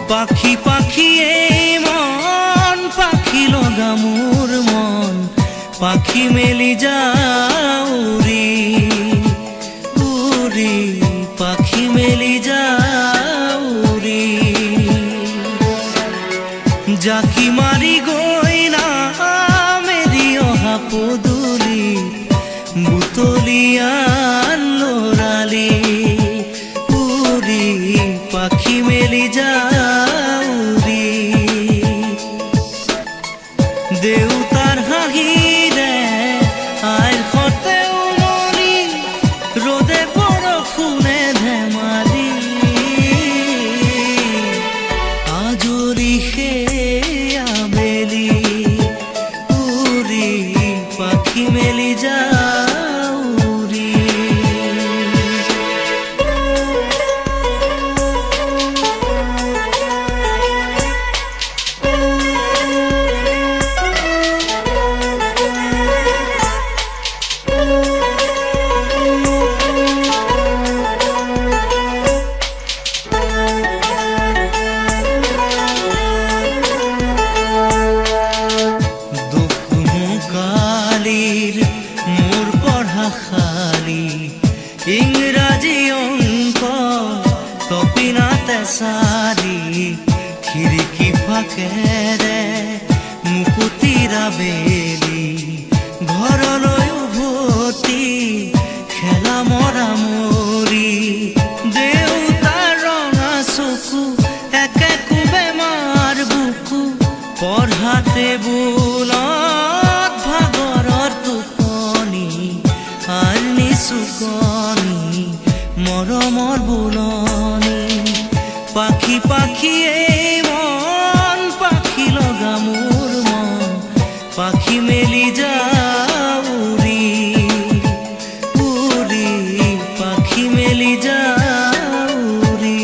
পাখি পাখি এই মন পাখি লগা মোৰ মন পাখি মেলি যাও উৰি উৰি পাখি মেলি যাও উৰি জাকি মাৰি গৈ না মেলি অহা পদূলি বুটলিয়ান লৰালি উৰি পাখি মেলি যাও উৰি দেউতাৰ হাঁহিৰে আইৰ সতে উমলি ৰ'দে বৰষুণে ধেমালি আজৰি সেই আবেলি উৰি পাখি মেলি যাও উৰি মোৰ পঢ়া খালি ইংৰাজী অংক তপিনাতে চালি খিৰিকী ফাকেৰে মুকুতিৰা বেলি ঘৰলৈ উভতি খেলা মৰা মৰি দেউতাৰ ৰঙা চকু একে কোবে মাৰ বুকু পঢ়াতে বোলত ভাগৰৰ টোপনি আনি চুকনি মৰমৰ বুলনি পাখি পাখি এই মন পাখি লগা মোৰ মন পাখি মেলি যাও উৰি উৰি পাখি মেলি যাও উৰি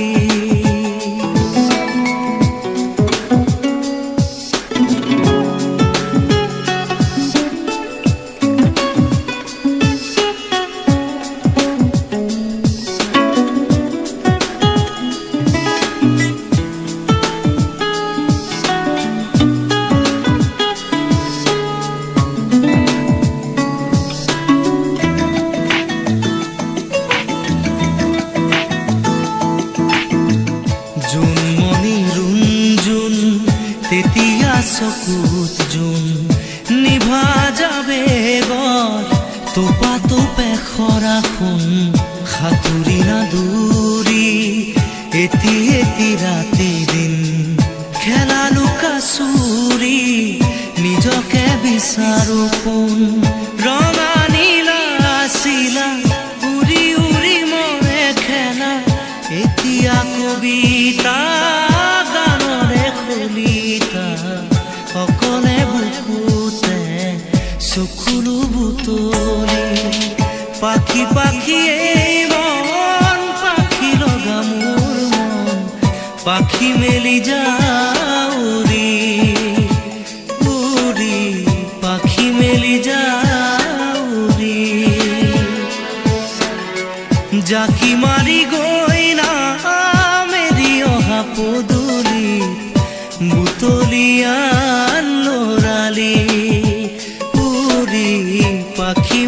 তেতিয়া চকুত জোন নিভা যাবে গৰ তোপা তোপে খৰা সোণ সাঁতুৰি না দূৰি এটি এটি ৰাতি দিন খেলা লুকা চুৰি নিজকে বিচাৰো কোন ৰঙা নীলা চিলা উৰি উৰি মৰে খেলা এতিয়া কবিতা অকলে বুকুতে চকুলো বুটলি পাখি পাখি এই মন পাখি লগা মোৰ মন পাখি মেলি যাও উৰি উৰি পাখি মেলি যাও উৰি জাকি মাৰি গৈ না মেলি অহা পদূলি বুটলিয়ান লৰালি উৰি পাখি